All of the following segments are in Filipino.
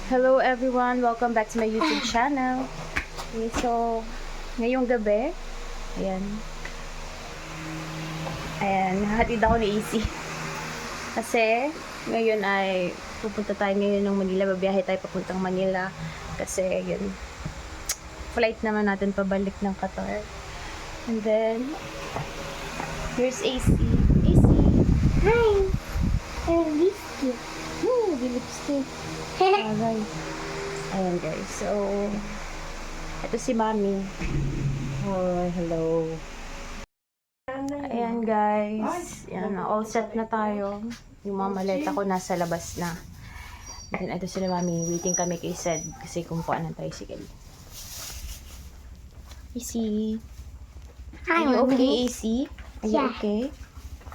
Hello everyone! Welcome back to my YouTube channel. Okay, so, ngayong gabi, ayan, nahatid ako ni AC. Kasi, ngayon ay pupunta tayo ngayon ng Manila. Babiyahe tayo papuntang Manila. Kasi, yun, flight naman natin pabalik ng Qatar. And then, here's AC. AC! Hi! Lipstick. Lipstick. Alright. Ayan guys. So, ito si Mami. Oh, hello. Ayan guys. Yan, all set na tayo. Yung mga maleta ko nasa labas na. And then, ito sila Mami. Waiting kami kay Sed kasi kumukuha ng tricycle. AC. Hi, Are you Mommy. okay, AC? Are you Yeah. okay?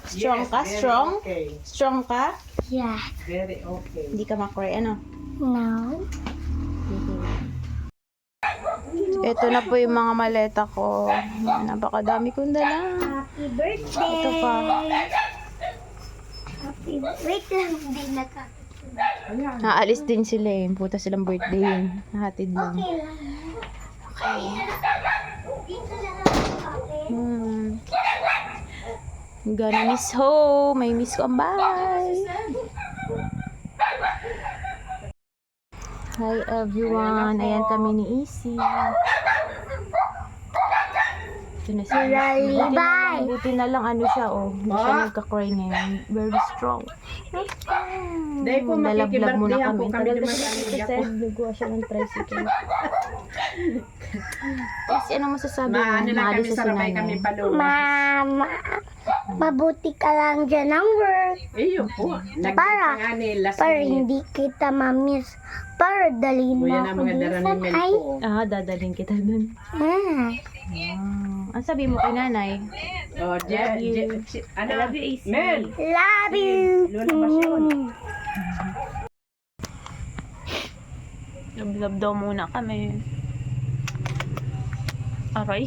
Strong ka? Very Strong? Okay. Strong ka? Yeah. Very okay. Hindi ka makry, ano? No. Ito na po yung mga maleta ko. Napakadami kong dala. Happy birthday! Ito pa. Happy Wait lang, hindi nakakita. Naalis din sila eh. Puta silang birthday yun. Nahatid lang. Okay lang. Okay. Dito lang ako. I'm gonna miss home. May miss ko ang bahay. Hi everyone. Ayan kami ni Easy. Ito na siya. Lullaby. Buti na lang ano siya oh. Hindi siya nagka-cry ngayon. Very strong. Dahil po Lalablag muna makikibirthday kami. po kami Tagal naman kasi sa Amelia kasi po. nagawa siya ng tricycle. Kasi ano masasabi mo? Maano lang Maalis kami sa sarabay sinanay. kami paluwas. Mama, mabuti ka lang dyan ang work. Iyo po. Para- Nagkita nga ni last Para minute. hindi kita mamiss. Para dalhin mo Kuya na ako mga dito. daranin Ay, po. Dadalhin kita dun. Ang sabi mo kay nanay? Oh, ano? I love you, AC. Mel. love you. Lulabas yun. Love daw muna kami. Aray.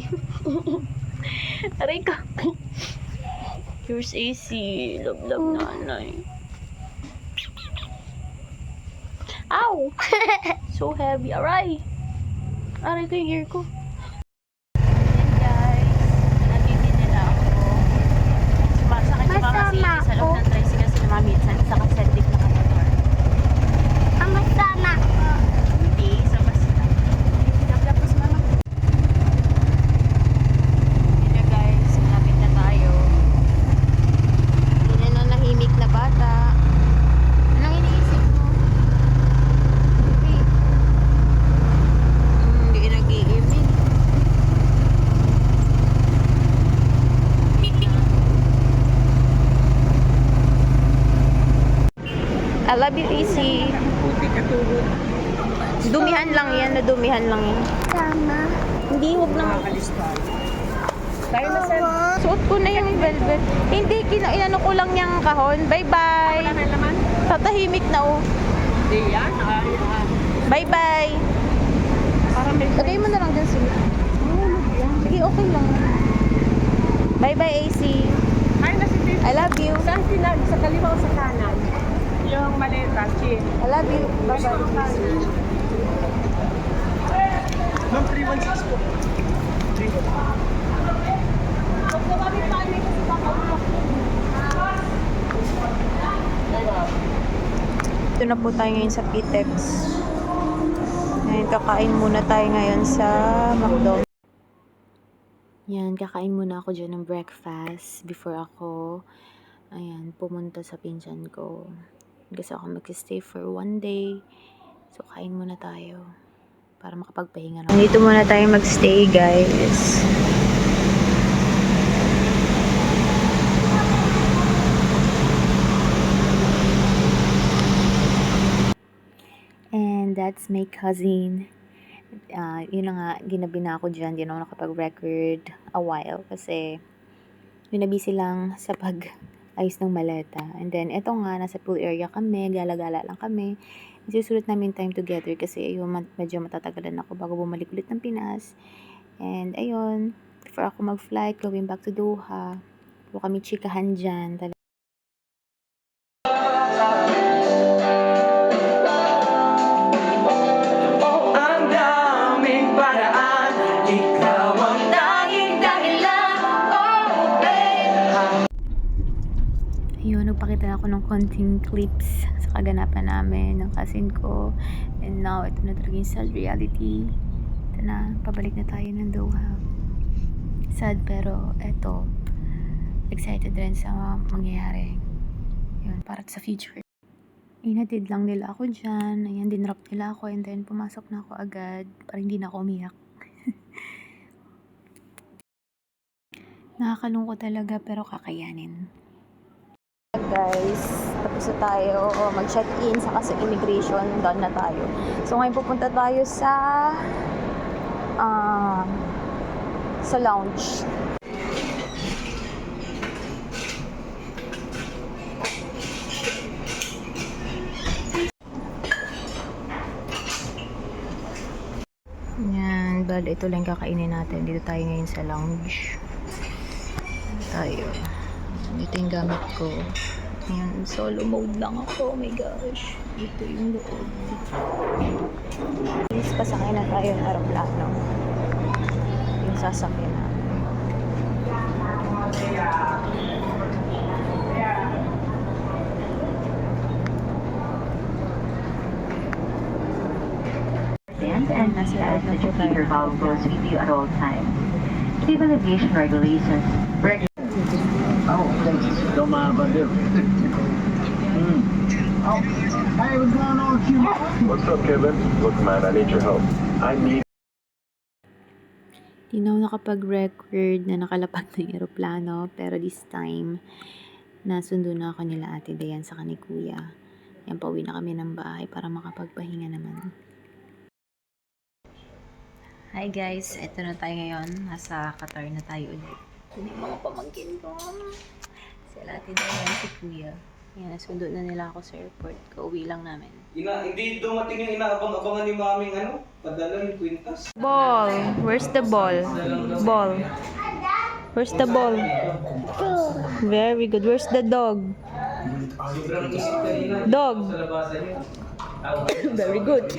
Aray ka. Here's AC. Love nanay. Ow! So heavy. Aray! Aray ko yung ear ko. Ayan guys. Nandito nila ako. Sumasakit sa mga Masama sa loob ako. ng tricycle sila mami. Sa kasendik na katator. Kamusta ko? Hindi. Sa basta. Tapos mama. Ayan guys. Malapit na tayo. Hindi na nahimik na bata. Anong iniisip mo? Hindi nag-iimik. I love you, Easy. Puti katulog. Dumihan lang yan, nadumihan lang yan. Sama. Hindi, huwag na. Nakakalista. Tayo na sir. Suot ko na yung velvet. Hindi, inano ko lang yung kahon. Bye-bye. Wala na naman. Tatahimik na, oh. Hindi yan. Bye-bye. Para may Lagay mo na lang dyan sila. Sige, okay lang. Bye-bye, AC. Ay, nasi Tito. I love you. Saan sila? Sa kaliwa o sa kanan? Yung maleta, chin. I love you. Bye-bye. Ma'am, 316 po. Ito na po tayo ngayon sa Pitex. Ngayon, kakain muna tayo ngayon sa McDonald's. Yan, kakain muna ako dyan ng breakfast before ako, pumunta sa pinsan ko. Kasi ako mag-stay for one day. So, kain muna tayo para makapagpahinga na. Dito muna tayo mag-stay, guys. And that's my cousin. Yun na nga, ginabi na ako dyan. Di na ako nakapag-record a while kasi yun na busy lang sa pag-ayos ng maleta. And then, eto nga, nasa pool area kami, gala-gala lang kami. Isusulit namin time together kasi ayun, medyo matatagalan ako bago bumalik ulit ng Pinas. And ayun, before ako mag-flight, going back to Doha, po kami chikahan dyan. nakapakita na ako ng konting clips sa kaganapan namin ng cousin ko. And now, ito na talaga yung sad reality. Ito na, pabalik na tayo ng Doha. Sad pero eto, excited rin sa mangyayari. Yun, para sa future. Inatid lang nila ako dyan. Ayan, dinrop nila ako and then pumasok na ako agad para hindi na ako umiyak. Nakakalungkot talaga pero kakayanin. Guys, tapos na tayo mag-check-in saka sa immigration, done na tayo. So ngayon pupunta tayo sa lounge. Yan, bali ito lang kakainin natin. Dito tayo ngayon sa lounge. Tayo. Dito yung gamit ko. Ayan, solo mode lang ako. Oh my gosh. Dito yung loob. Please, pasakay na tayo ng aeroplano. Yung sasakyan natin. And must ask that you keep your bowel closed with you at all times. Civil aviation regulations. Oh, thanks. Don't mind if I do. Oh, hey, what's going on, Q? What's up, Kevin? Look, man, I need your help. I need Di na ako nakapag-record na nakalapag ng aeroplano. Pero this time, nasundo na ako nila Ate Dayan sa ni Kuya. Yan, pauwi na kami ng bahay para makapagpahinga naman. Hi guys, eto na tayo ngayon. Nasa Qatar na tayo ulit. Ito yung mga pamangkin ko. Sila Ate Dayan, si Kuya. Yan, nasundo na nila ako sa airport. Kauwi lang namin. Hindi dumating yung inaabang-abangan ni maming padala yung kwintas. Ball! Where's the ball? Ball. Where's the ball? Very good. Where's the dog? Dog. Very good.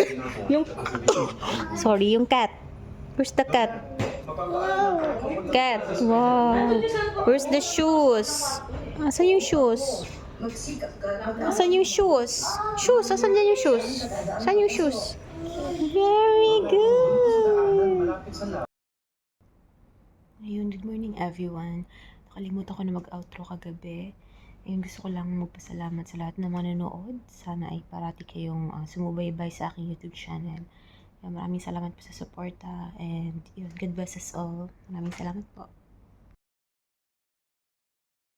Yung cat. Where's the cat? Cat. Wow. Where's the shoes? Asan yung shoes? Asan yung shoes? Shoes. Asan yan yung shoes? Asan yung shoes? Very good. Ayun, good morning everyone. Nakalimutan ko na mag-outro kagabi. Ayun, gusto ko lang magpasalamat sa lahat ng manonood. Sana ay parati kayong sumubaybay sa aking YouTube channel. Maraming salamat po sa suporta and yun, God bless us all. Maraming salamat po.